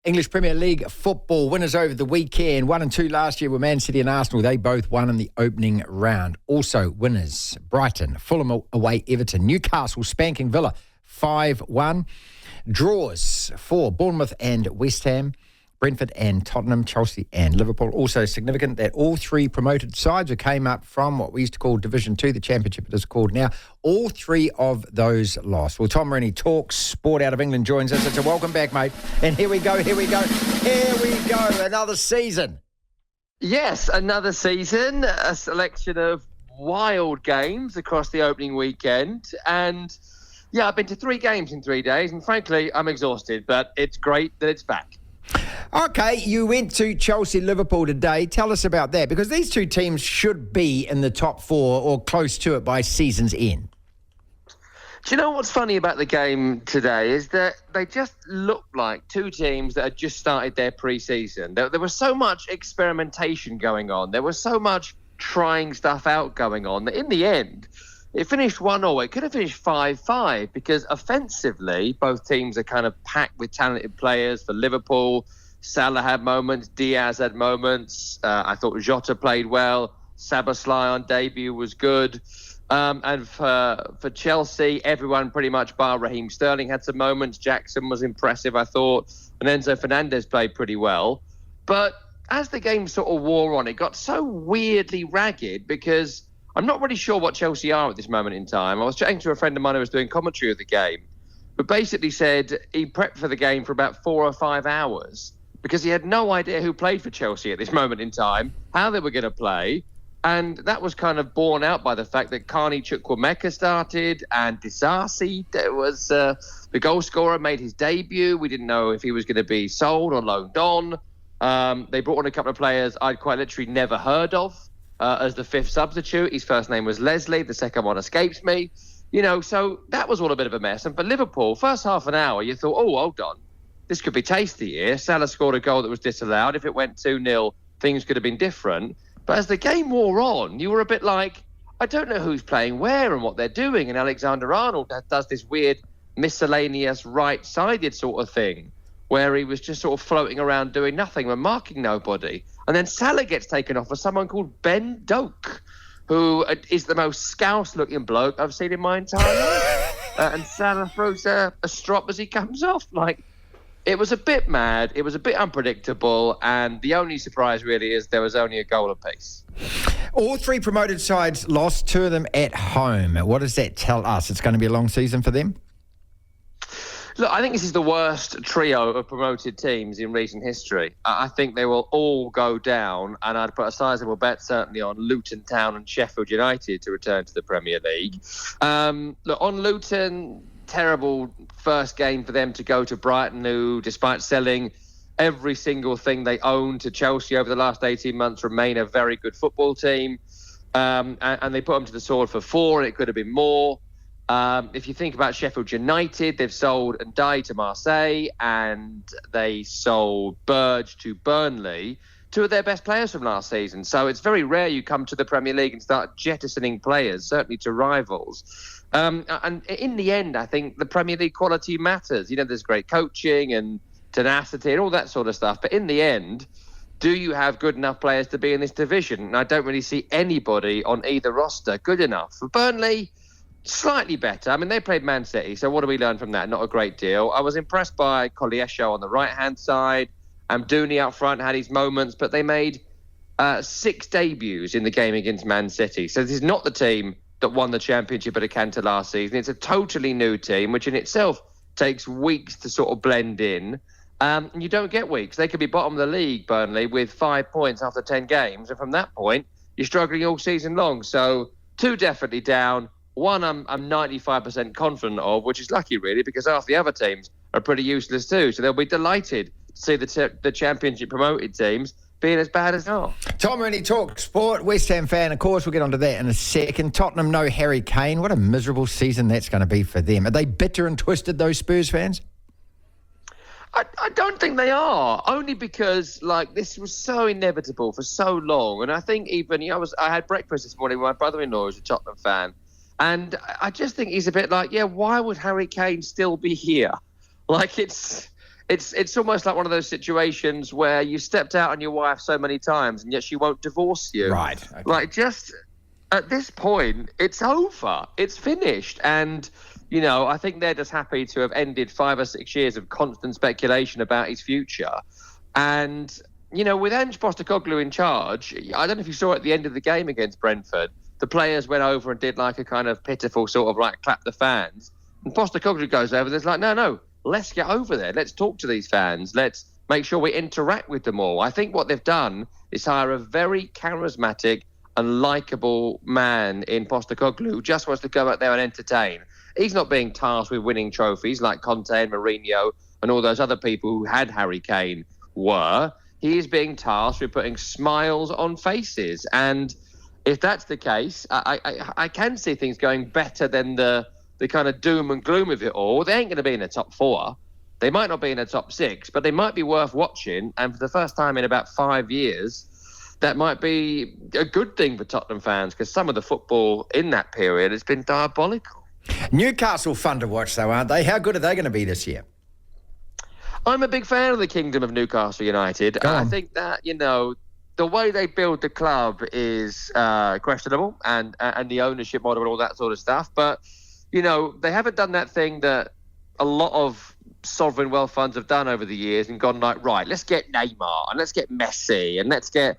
English Premier League football winners over the weekend. 1 and 2 last year were Man City and Arsenal. They both won in the opening round. Also winners, Brighton, Fulham away Everton, Newcastle spanking Villa 5-1. Draws for Bournemouth and West Ham, Brentford and Tottenham, Chelsea and Liverpool. Also significant that all three promoted sides who came up from what we used to call Division 2, the Championship it is called now, all three of those lost. Well, Tom Rennie, talks sport out of England, joins us. It's a welcome back, mate. And here we go. Another season. Yes, another season, a selection of wild games across the opening weekend. And yeah, I've been to 3 games in 3 days, and frankly, I'm exhausted, but it's great that it's back. Okay, you went to Chelsea-Liverpool today. Tell us about that, because these two teams should be in the top 4 or close to it by season's end. Do you know what's funny about the game today is that they just look like two teams that had just started their pre-season. There was so much experimentation going on. There was so much trying stuff out going on that in the end, it finished 1-0. It could have finished 5-5 because offensively, both teams are kind of packed with talented players. For Liverpool, Salah had moments, Diaz had moments. I thought Jota played well. Szoboszlai on debut was good. And for Chelsea, everyone pretty much bar Raheem Sterling had some moments. Jackson was impressive, I thought. And Enzo Fernandez played pretty well. But as the game sort of wore on, it got so weirdly ragged because I'm not really sure what Chelsea are at this moment in time. I was chatting to a friend of mine who was doing commentary of the game, but basically said he prepped for the game for about 4 or 5 hours because he had no idea who played for Chelsea at this moment in time, how they were going to play. And that was kind of borne out by the fact that Carney Chukwuemeka started and Disasi was the goal scorer, made his debut. We didn't know if he was going to be sold or loaned on. They brought on a couple of players I'd quite literally never heard of as the 5th substitute. His first name was Leslie. The second one escapes me. You know, so that was all a bit of a mess. And for Liverpool, first half an hour, you thought, oh, hold on. This could be tasty here. Salah scored a goal that was disallowed. If it went 2-0, things could have been different. But as the game wore on, you were a bit like, I don't know who's playing where and what they're doing. And Alexander-Arnold does this weird miscellaneous right-sided sort of thing where he was just sort of floating around doing nothing and marking nobody. And then Salah gets taken off for someone called Ben Doak, who is the most scouse-looking bloke I've seen in my entire life. And Salah throws a strop as he comes off. Like, it was a bit mad. It was a bit unpredictable. And the only surprise really is there was only a goal apiece. All 3 promoted sides lost, 2 of them at home. What does that tell us? It's going to be a long season for them? Look, I think this is the worst trio of promoted teams in recent history. I think they will all go down, and I'd put a sizable bet certainly on Luton Town and Sheffield United to return to the Premier League. Look, on Luton, terrible first game for them to go to Brighton, who, despite selling every single thing they own to Chelsea over the last 18 months, remain a very good football team. And they put them to the sword for 4, and it could have been more. If you think about Sheffield United, they've sold Ndiaye to Marseille and they sold Burge to Burnley, 2 of their best players from last season. So it's very rare you come to the Premier League and start jettisoning players, certainly to rivals. And in the end, I think the Premier League quality matters. You know, there's great coaching and tenacity and all that sort of stuff. But in the end, do you have good enough players to be in this division? And I don't really see anybody on either roster good enough. For Burnley, slightly better. I mean, they played Man City, so what do we learn from that? Not a great deal. I was impressed by Koliesho on the right-hand side. Amdouni up front had his moments, but they made 6 debuts in the game against Man City. So this is not the team that won the championship at Acanto last season. It's a totally new team, which in itself takes weeks to sort of blend in. And you don't get weeks. They could be bottom of the league, Burnley, with 5 points after 10 games. And from that point, you're struggling all season long. So 2 definitely down. 1 I'm 95% confident of, which is lucky, really, because half the other teams are pretty useless too. So they'll be delighted to see the championship promoted teams being as bad as not. Tom Rennie, talk sport, West Ham fan. Of course, we'll get onto that in a second. Tottenham, no Harry Kane. What a miserable season that's going to be for them. Are they bitter and twisted, those Spurs fans? I don't think they are, only because this was so inevitable for so long. And I think even, I had breakfast this morning with my brother-in-law who's a Tottenham fan. And I just think he's a bit like, why would Harry Kane still be here? It's it's almost like one of those situations where you stepped out on your wife so many times and yet she won't divorce you. Right. Okay. Like, just at this point, it's over. It's finished. And, I think they're just happy to have ended 5 or 6 years of constant speculation about his future. And, with Ange Postecoglou in charge, I don't know if you saw at the end of the game against Brentford, the players went over and did like a kind of pitiful sort of like clap the fans. And Postecoglou goes over there's like, no, let's get over there. Let's talk to these fans. Let's make sure we interact with them all. I think what they've done is hire a very charismatic and likeable man in Postecoglou who just wants to go out there and entertain. He's not being tasked with winning trophies like Conte and Mourinho and all those other people who had Harry Kane were. He is being tasked with putting smiles on faces. And if that's the case, I can see things going better than the kind of doom and gloom of it all. They ain't going to be in the top 4. They might not be in the top 6, but they might be worth watching. And for the first time in about 5 years, that might be a good thing for Tottenham fans because some of the football in that period has been diabolical. Newcastle fun to watch, though, aren't they? How good are they going to be this year? I'm a big fan of the kingdom of Newcastle United. I think that, the way they build the club is questionable and the ownership model and all that sort of stuff. But they haven't done that thing that a lot of sovereign wealth funds have done over the years and gone like, right, let's get Neymar and let's get Messi and let's get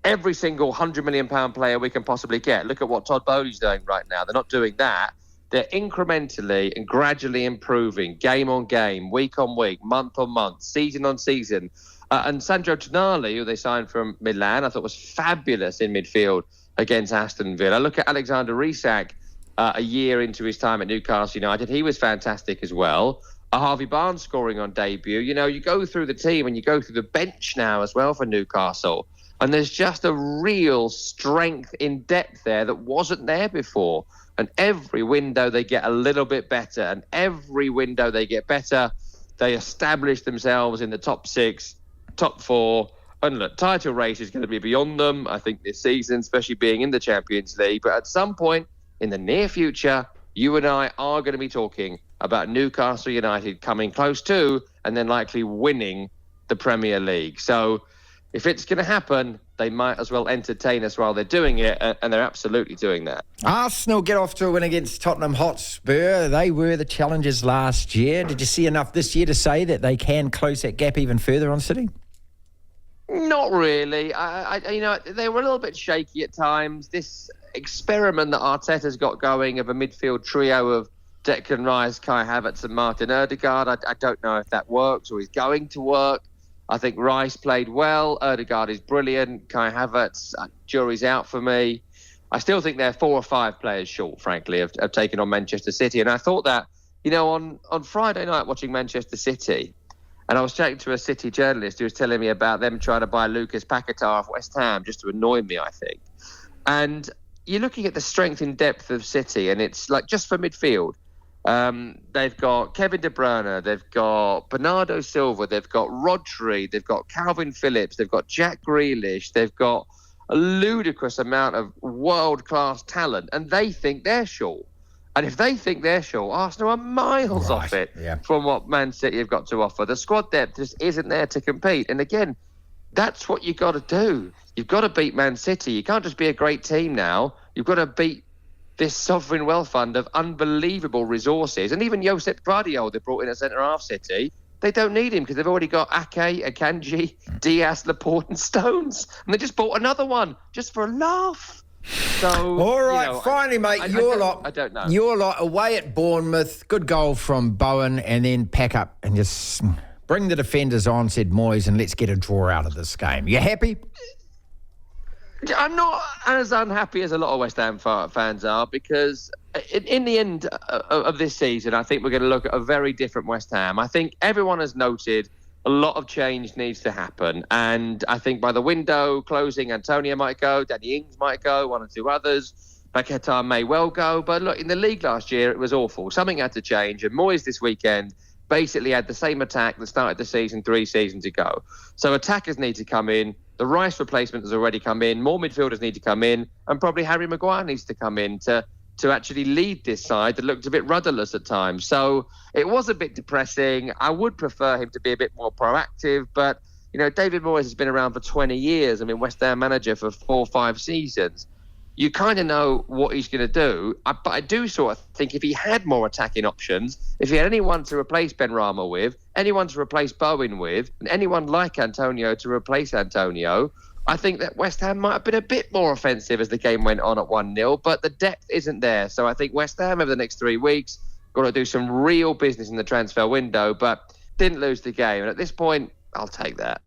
every single £100 million player we can possibly get. Look at what Todd Bowley's doing right now. They're not doing that. They're incrementally and gradually improving, game on game, week on week, month on month, season on season. And Sandro Tonali, who they signed from Milan, I thought was fabulous in midfield against Aston Villa. Look at Alexander Isak. A year into his time at Newcastle United, he was fantastic as well. Harvey Barnes scoring on debut. You go through the team and you go through the bench now as well for Newcastle. And there's just a real strength in depth there that wasn't there before. And every window they get a little bit better. And every window they get better, they establish themselves in the top 6, top 4. And look, title race is going to be beyond them, I think, this season, especially being in the Champions League. But at some point, in the near future, you and I are going to be talking about Newcastle United coming close to and then likely winning the Premier League. So if it's going to happen, they might as well entertain us while they're doing it, and they're absolutely doing that. Arsenal get off to a win against Tottenham Hotspur. They were the challengers last year. Did you see enough this year to say that they can close that gap even further on City? Not really. They were a little bit shaky at times. This experiment that Arteta's got going of a midfield trio of Declan Rice, Kai Havertz and Martin Ødegaard, I don't know if that works or is going to work. I think Rice played well. Ødegaard is brilliant. Kai Havertz, jury's out for me. I still think they're 4 or 5 players short, frankly, of taking on Manchester City. And I thought that, on Friday night watching Manchester City, and I was chatting to a City journalist who was telling me about them trying to buy Lucas Paquetá off West Ham just to annoy me, I think. And you're looking at the strength and depth of City, and it's like just for midfield. They've got Kevin De Bruyne, they've got Bernardo Silva, they've got Rodri, they've got Calvin Phillips, they've got Jack Grealish, they've got a ludicrous amount of world-class talent, and they think they're short. And if they think they're short, Arsenal are miles off it from what Man City have got to offer. The squad depth just isn't there to compete. And again, that's what you've got to do. You've got to beat Man City. You can't just be a great team now. You've got to beat this sovereign wealth fund of unbelievable resources. And even Josep Guardiola, they brought in a centre-half City. They don't need him because they've already got Ake, Akanji, Diaz, Laporte and Stones. And they just bought another one just for a laugh. So, all right, finally, mate, I don't know. Your lot away at Bournemouth. Good goal from Bowen, and then pack up and just bring the defenders on, said Moyes, and let's get a draw out of this game. You happy? I'm not as unhappy as a lot of West Ham fans are because in the end of this season, I think we're going to look at a very different West Ham. I think everyone has noted a lot of change needs to happen. And I think by the window closing, Antonio might go, Danny Ings might go, 1 or 2 others. Paquetá may well go. But look, in the league last year, it was awful. Something had to change. And Moyes this weekend basically had the same attack that started the season 3 seasons ago. So attackers need to come in. The Rice replacement has already come in. More midfielders need to come in. And probably Harry Maguire needs to come in to to actually lead this side that looked a bit rudderless at times. So it was a bit depressing. I would prefer him to be a bit more proactive, but, David Moyes has been around for 20 years. I mean, West Ham manager for 4 or 5 seasons. You kind of know what he's going to do. But I do sort of think if he had more attacking options, if he had anyone to replace Benrahma with, anyone to replace Bowen with, and anyone like Antonio to replace Antonio, I think that West Ham might have been a bit more offensive as the game went on at 1-0, but the depth isn't there. So I think West Ham over the next 3 weeks got to do some real business in the transfer window, but didn't lose the game. And at this point, I'll take that.